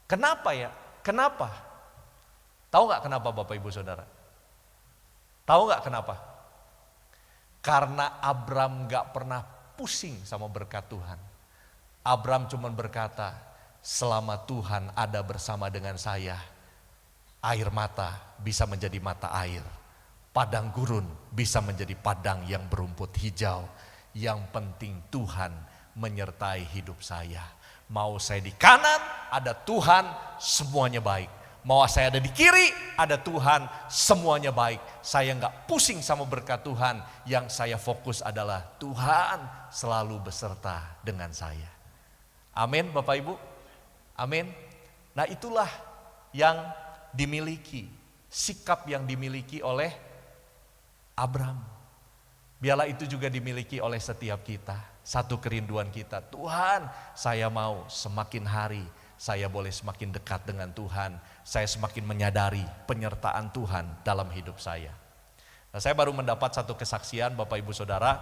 Kenapa ya? Kenapa? Tahu gak kenapa Bapak Ibu Saudara? Tahu gak kenapa? Karena Abram gak pernah pusing sama berkat Tuhan. Abram cuma berkata, selama Tuhan ada bersama dengan saya, air mata bisa menjadi mata air. Padang gurun bisa menjadi padang yang berumput hijau. Yang penting Tuhan menyertai hidup saya. Mau saya di kanan, ada Tuhan, semuanya baik. Mau saya ada di kiri, ada Tuhan, semuanya baik. Saya gak pusing sama berkat Tuhan. Yang saya fokus adalah Tuhan selalu beserta dengan saya. Amin Bapak Ibu. Amin. Nah itulah yang dimiliki, sikap yang dimiliki oleh Abram. Biarlah itu juga dimiliki oleh setiap kita. Satu kerinduan kita, Tuhan saya mau semakin hari saya boleh semakin dekat dengan Tuhan. Saya semakin menyadari penyertaan Tuhan dalam hidup saya. Nah saya baru mendapat satu kesaksian Bapak Ibu Saudara.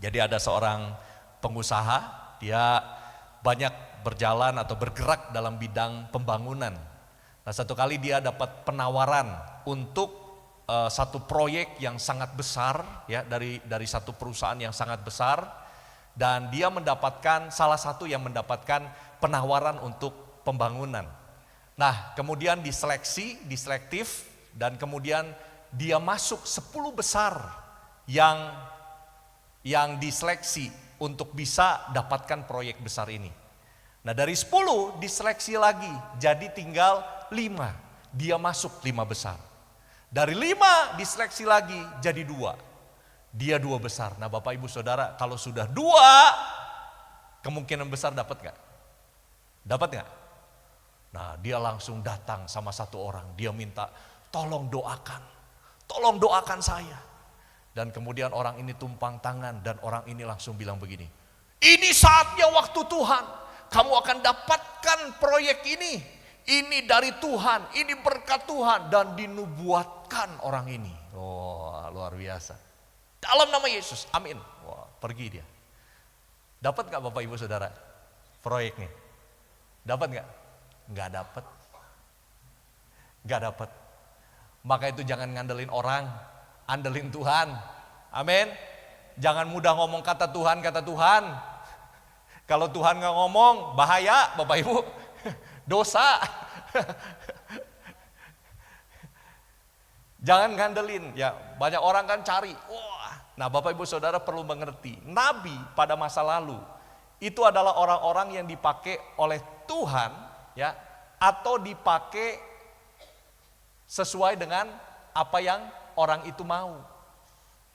Jadi ada seorang pengusaha, dia banyak berjalan atau bergerak dalam bidang pembangunan. Nah satu kali dia dapat penawaran untuk satu proyek yang sangat besar ya, dari satu perusahaan yang sangat besar, dan dia mendapatkan salah satu yang mendapatkan penawaran untuk pembangunan. Nah kemudian diselektif dan kemudian dia masuk 10 besar yang diseleksi untuk bisa dapatkan proyek besar ini. Nah dari 10 diseleksi lagi, jadi tinggal 5. Dia masuk 5 besar. Dari 5 diseleksi lagi jadi 2. Dia 2 besar. Nah Bapak Ibu Saudara, kalau sudah 2, kemungkinan besar dapat gak? Dapat gak? Nah dia langsung datang sama satu orang. Dia minta, tolong doakan saya. Dan kemudian orang ini tumpang tangan dan orang ini langsung bilang begini, ini saatnya waktu Tuhan. Kamu akan dapatkan proyek ini. Ini dari Tuhan, ini berkat Tuhan. Dan dinubuatkan orang ini. Wah luar biasa. Dalam nama Yesus, amin. Wah pergi dia. Dapat gak Bapak Ibu Saudara proyeknya? Dapat gak? Gak dapat. Gak dapat. Maka itu jangan ngandelin orang, andelin Tuhan. Amin. Jangan mudah ngomong kata Tuhan. Kalau Tuhan gak ngomong, bahaya Bapak Ibu. Dosa. Jangan ngandelin. Ya, banyak orang kan cari. Wah. Nah Bapak Ibu Saudara perlu mengerti. Nabi pada masa lalu, itu adalah orang-orang yang dipakai oleh Tuhan. Ya, atau dipakai sesuai dengan apa yang orang itu mau.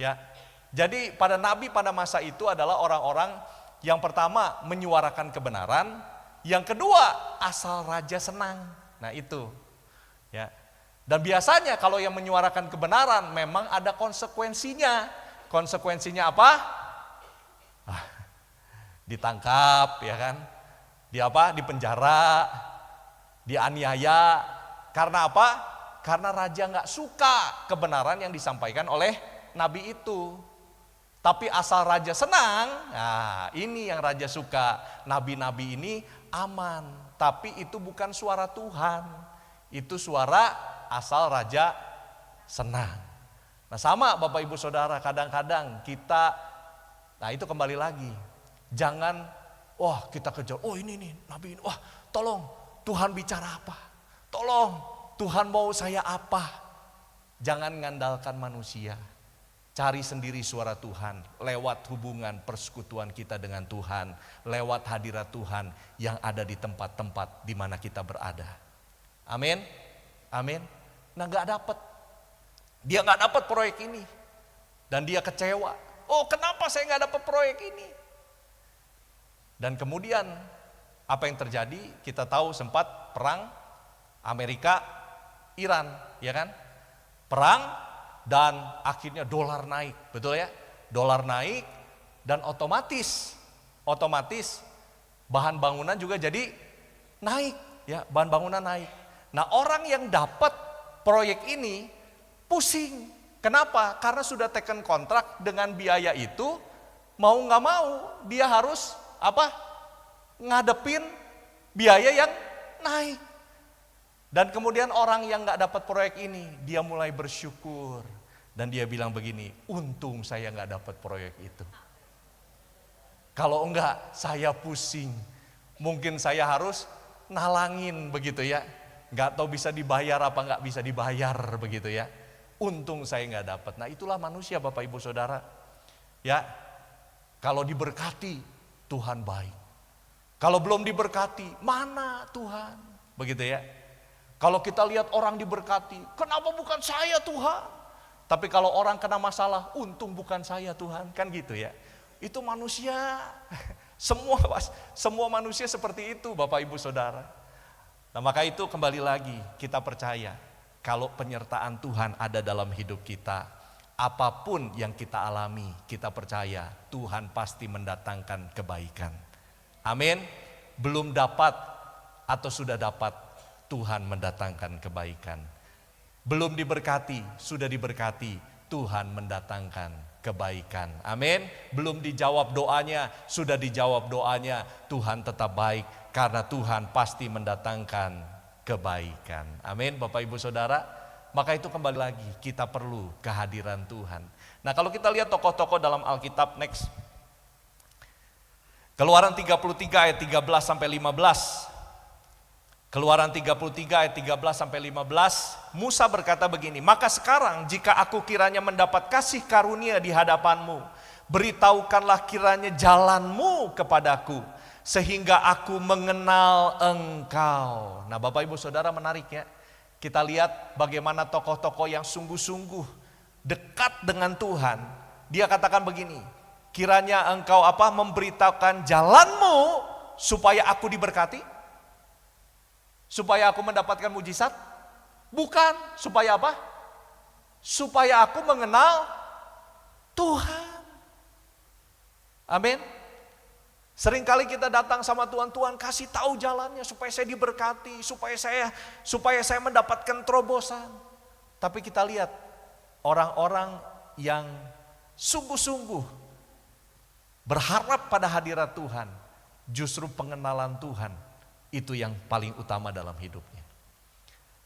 Ya. Jadi pada nabi pada masa itu adalah orang-orang yang pertama menyuarakan kebenaran, yang kedua asal raja senang. Nah itu. Ya. Dan biasanya kalau yang menyuarakan kebenaran memang ada konsekuensinya. Konsekuensinya apa? Ditangkap, ya kan? Dipenjara, dianiaya. Karena apa? Karena raja nggak suka kebenaran yang disampaikan oleh nabi itu. Tapi asal raja senang, nah ini yang raja suka. Nabi-nabi ini aman, tapi itu bukan suara Tuhan. Itu suara asal raja senang. Nah sama Bapak Ibu Saudara, kadang-kadang kita, nah itu kembali lagi, jangan wah kita kejar, oh ini nih Nabi ini, wah tolong Tuhan bicara apa, tolong Tuhan mau saya apa. Jangan ngandalkan manusia, cari sendiri suara Tuhan lewat hubungan persekutuan kita dengan Tuhan, lewat hadirat Tuhan yang ada di tempat-tempat di mana kita berada. Amin, amin. Nah dia nggak dapat proyek ini dan dia kecewa. Oh kenapa saya nggak dapat proyek ini? Dan kemudian apa yang terjadi? Kita tahu sempat perang Amerika Iran, ya kan? Perang dan akhirnya dolar naik, betul ya? Dolar naik dan otomatis bahan bangunan juga jadi naik, ya bahan bangunan naik. Nah orang yang dapat proyek ini pusing. Kenapa? Karena sudah taken kontrak dengan biaya itu, mau nggak mau dia harus ngadepin biaya yang naik. Dan kemudian orang yang nggak dapat proyek ini, dia mulai bersyukur dan dia bilang begini, untung saya nggak dapat proyek itu. Kalau enggak, saya pusing. Mungkin saya harus nalangin begitu ya, nggak tahu bisa dibayar apa nggak bisa dibayar begitu ya. Untung saya nggak dapat. Nah itulah manusia Bapak Ibu Saudara. Ya, kalau diberkati Tuhan baik. Kalau belum diberkati, mana Tuhan? Begitu ya. Kalau kita lihat orang diberkati, kenapa bukan saya Tuhan? Tapi kalau orang kena masalah, untung bukan saya Tuhan, kan gitu ya. Itu manusia, semua manusia seperti itu Bapak Ibu Saudara. Nah maka itu kembali lagi kita percaya, kalau penyertaan Tuhan ada dalam hidup kita, apapun yang kita alami, kita percaya Tuhan pasti mendatangkan kebaikan. Amin. Belum dapat atau sudah dapat, Tuhan mendatangkan kebaikan. Belum diberkati, sudah diberkati, Tuhan mendatangkan kebaikan. Amin. Belum dijawab doanya, sudah dijawab doanya, Tuhan tetap baik karena Tuhan pasti mendatangkan kebaikan. Amin Bapak Ibu Saudara. Maka itu kembali lagi kita perlu kehadiran Tuhan. Nah kalau kita lihat tokoh-tokoh dalam Alkitab, next. Keluaran 33 ayat 13 sampai 15. Keluaran 33 ayat 13 sampai 15, Musa berkata begini, maka sekarang jika aku kiranya mendapat kasih karunia di hadapanmu, beritahukanlah kiranya jalanmu kepadaku, sehingga aku mengenal engkau. Nah Bapak Ibu Saudara menarik ya, kita lihat bagaimana tokoh-tokoh yang sungguh-sungguh dekat dengan Tuhan. Dia katakan begini, kiranya engkau memberitahukan jalanmu supaya aku diberkati. Supaya aku mendapatkan mujizat? Bukan. Supaya apa? Supaya aku mengenal Tuhan. Amin. Seringkali kita datang sama Tuhan, Tuhan kasih tahu jalannya supaya saya diberkati, supaya saya mendapatkan terobosan. Tapi kita lihat orang-orang yang sungguh-sungguh berharap pada hadirat Tuhan, justru pengenalan Tuhan itu yang paling utama dalam hidupnya.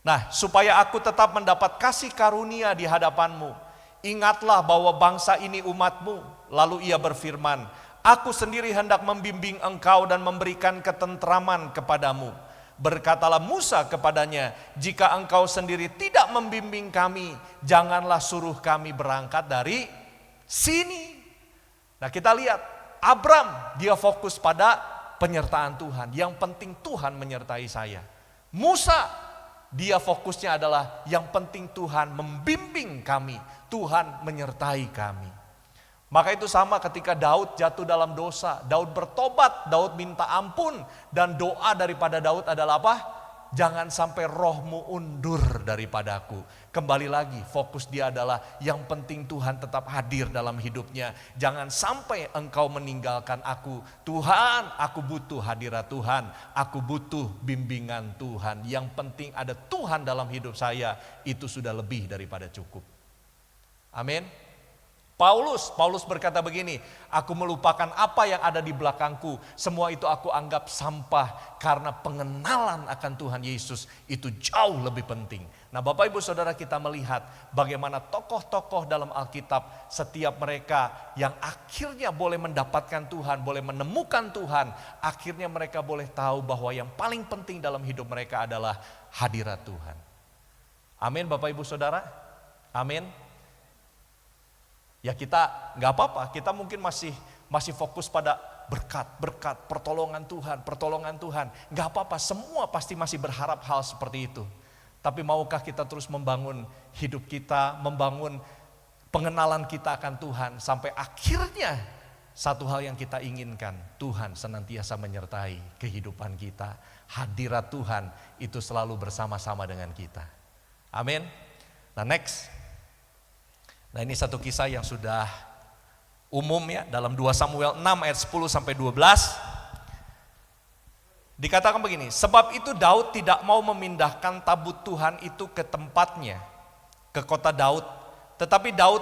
Nah, supaya aku tetap mendapat kasih karunia di hadapanmu, ingatlah bahwa bangsa ini umatmu. Lalu ia berfirman, aku sendiri hendak membimbing engkau dan memberikan ketentraman kepadamu. Berkatalah Musa kepadanya, jika engkau sendiri tidak membimbing kami, janganlah suruh kami berangkat dari sini. Nah kita lihat, Abram dia fokus pada penyertaan Tuhan. Yang penting Tuhan menyertai saya. Musa, dia fokusnya adalah yang penting Tuhan membimbing kami. Tuhan menyertai kami. Maka itu sama ketika Daud jatuh dalam dosa. Daud bertobat, Daud minta ampun. Dan doa daripada Daud adalah apa? Jangan sampai rohmu undur daripadaku. Kembali lagi, fokus dia adalah yang penting Tuhan tetap hadir dalam hidupnya. Jangan sampai engkau meninggalkan aku. Tuhan, aku butuh hadirat Tuhan. Aku butuh bimbingan Tuhan. Yang penting ada Tuhan dalam hidup saya. Itu sudah lebih daripada cukup. Amin. Paulus berkata begini, aku melupakan apa yang ada di belakangku, semua itu aku anggap sampah karena pengenalan akan Tuhan Yesus itu jauh lebih penting. Nah Bapak Ibu Saudara, kita melihat bagaimana tokoh-tokoh dalam Alkitab, setiap mereka yang akhirnya boleh mendapatkan Tuhan, boleh menemukan Tuhan, akhirnya mereka boleh tahu bahwa yang paling penting dalam hidup mereka adalah hadirat Tuhan. Amin Bapak Ibu Saudara, amin. Ya kita nggak apa-apa, kita mungkin masih fokus pada berkat, pertolongan Tuhan. Nggak apa-apa, semua pasti masih berharap hal seperti itu. Tapi maukah kita terus membangun hidup kita, membangun pengenalan kita akan Tuhan, sampai akhirnya satu hal yang kita inginkan, Tuhan senantiasa menyertai kehidupan kita. Hadirat Tuhan itu selalu bersama-sama dengan kita. Amin. Nah next. Nah ini satu kisah yang sudah umum ya, dalam 2 Samuel 6 ayat 10 sampai 12. Dikatakan begini, sebab itu Daud tidak mau memindahkan tabut Tuhan itu ke tempatnya, ke kota Daud. Tetapi Daud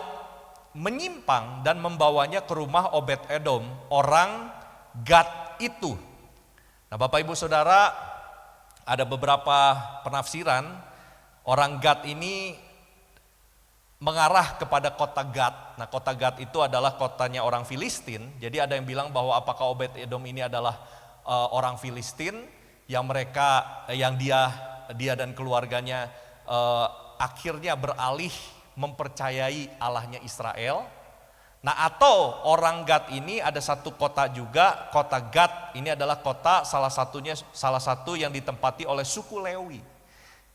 menyimpang dan membawanya ke rumah Obed-Edom, orang Gad itu. Nah Bapak Ibu Saudara, ada beberapa penafsiran. Orang Gad ini mengarah kepada kota Gad. Nah kota Gad itu adalah kotanya orang Filistin. Jadi ada yang bilang bahwa apakah Obed-Edom ini adalah orang Filistin yang dia dan keluarganya akhirnya beralih mempercayai Allahnya Israel. Nah atau orang Gad ini ada satu kota juga, kota Gad ini adalah kota salah satu yang ditempati oleh suku Lewi.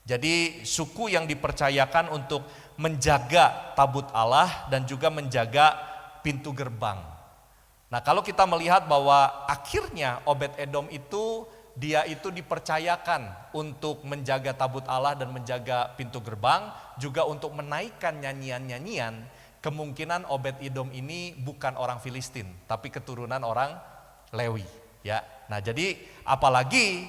Jadi suku yang dipercayakan untuk menjaga tabut Allah dan juga menjaga pintu gerbang. Nah kalau kita melihat bahwa akhirnya Obed-Edom itu dia itu dipercayakan untuk menjaga tabut Allah dan menjaga pintu gerbang, juga untuk menaikkan nyanyian-nyanyian, kemungkinan Obed-Edom ini bukan orang Filistin tapi keturunan orang Lewi ya. Nah jadi apalagi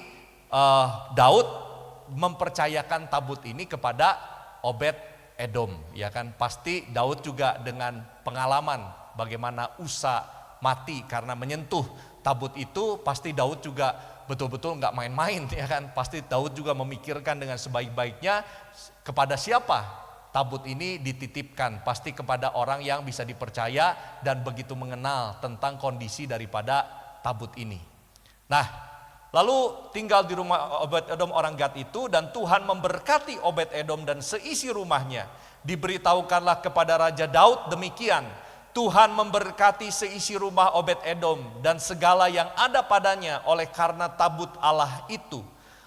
Daud mempercayakan tabut ini kepada Obed-Edom ya kan, pasti Daud juga dengan pengalaman bagaimana Usa mati karena menyentuh tabut itu, pasti Daud juga betul-betul nggak main-main ya kan, pasti Daud juga memikirkan dengan sebaik-baiknya kepada siapa tabut ini dititipkan, pasti kepada orang yang bisa dipercaya dan begitu mengenal tentang kondisi daripada tabut ini. Nah lalu tinggal di rumah Obed-Edom orang Gad itu, dan Tuhan memberkati Obed-Edom dan seisi rumahnya. Diberitahukanlah kepada Raja Daud demikian, Tuhan memberkati seisi rumah Obed-Edom dan segala yang ada padanya oleh karena tabut Allah itu.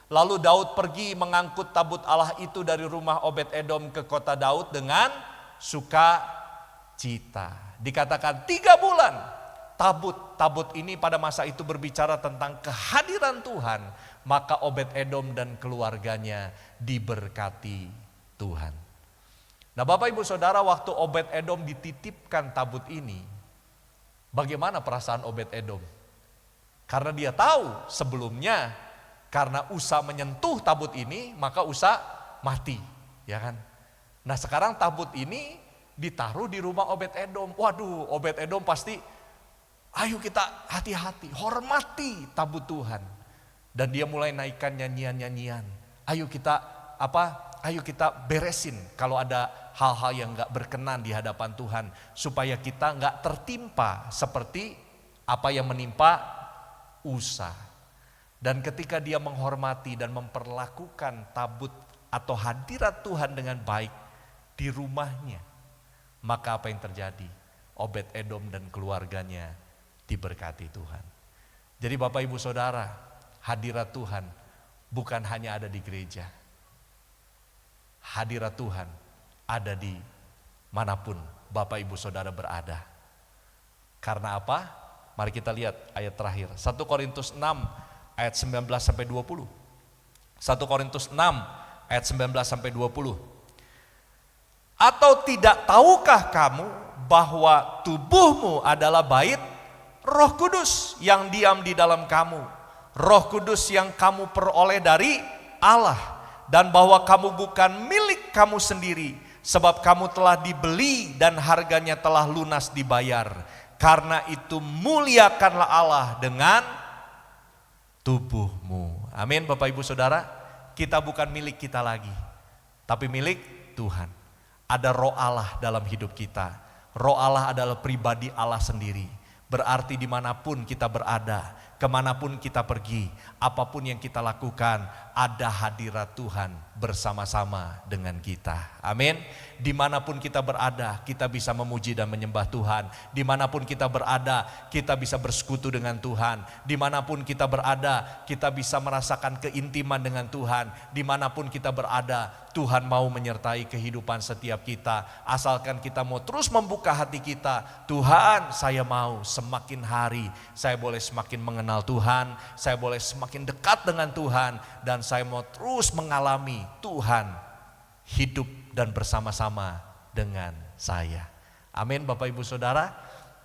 Lalu Daud pergi mengangkut tabut Allah itu dari rumah Obed-Edom ke kota Daud dengan sukacita. Dikatakan 3 bulan. Tabut ini pada masa itu berbicara tentang kehadiran Tuhan, maka Obed-Edom dan keluarganya diberkati Tuhan. Nah Bapak Ibu Saudara, waktu Obed-Edom dititipkan tabut ini, bagaimana perasaan Obed-Edom? Karena dia tahu sebelumnya karena Usa menyentuh tabut ini, maka Usa mati, ya kan? Nah sekarang tabut ini ditaruh di rumah Obed-Edom. Waduh, Obed-Edom pasti, ayo kita hati-hati, hormati tabut Tuhan. Dan dia mulai naikkan nyanyian-nyanyian. Ayo kita beresin kalau ada hal-hal yang gak berkenan di hadapan Tuhan, supaya kita gak tertimpa seperti apa yang menimpa Usa. Dan ketika dia menghormati dan memperlakukan tabut atau hadirat Tuhan dengan baik di rumahnya, maka apa yang terjadi? Obed-Edom dan keluarganya diberkati Tuhan. Jadi Bapak Ibu Saudara, hadirat Tuhan bukan hanya ada di gereja. Hadirat Tuhan ada di manapun Bapak Ibu Saudara berada. Karena apa? Mari kita lihat ayat terakhir. 1 Korintus 6 ayat 19 sampai 20. 1 Korintus 6 ayat 19 sampai 20. Atau tidak tahukah kamu bahwa tubuhmu adalah bait Roh Kudus yang diam di dalam kamu, Roh Kudus yang kamu peroleh dari Allah, dan bahwa kamu bukan milik kamu sendiri, sebab kamu telah dibeli dan harganya telah lunas dibayar. Karena itu muliakanlah Allah dengan tubuhmu. Amin Bapak Ibu Saudara, kita bukan milik kita lagi, tapi milik Tuhan. Ada roh Allah dalam hidup kita. Roh Allah adalah pribadi Allah sendiri. Berarti dimanapun kita berada, kemanapun kita pergi, apapun yang kita lakukan, ada hadirat Tuhan bersama-sama dengan kita. Amin. Dimanapun kita berada, kita bisa memuji dan menyembah Tuhan. Dimanapun kita berada, kita bisa bersekutu dengan Tuhan. Dimanapun kita berada, kita bisa merasakan keintiman dengan Tuhan. Dimanapun kita berada, Tuhan mau menyertai kehidupan setiap kita. Asalkan kita mau terus membuka hati kita. Tuhan, saya mau semakin hari saya boleh semakin mengenal Tuhan. Saya boleh semakin dekat dengan Tuhan. Dan saya mau terus mengalami Tuhan hidup dan bersama-sama dengan saya. Amin Bapak Ibu Saudara.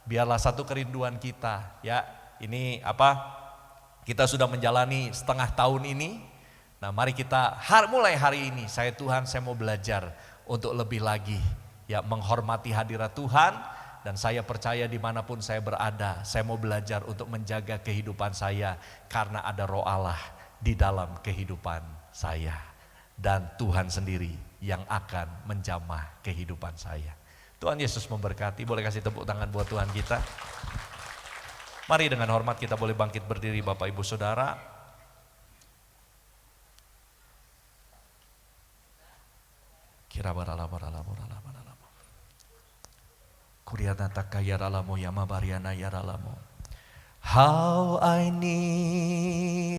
Biarlah satu kerinduan kita ya. Ini kita sudah menjalani setengah tahun ini. Nah mari kita mulai hari ini, Tuhan saya mau belajar untuk lebih lagi ya menghormati hadirat Tuhan. Dan saya percaya dimanapun saya berada, saya mau belajar untuk menjaga kehidupan saya. Karena ada roh Allah di dalam kehidupan saya. Dan Tuhan sendiri yang akan menjamah kehidupan saya. Tuhan Yesus memberkati. Boleh kasih tepuk tangan buat Tuhan kita. Mari dengan hormat kita boleh bangkit berdiri Bapak Ibu Saudara. How I need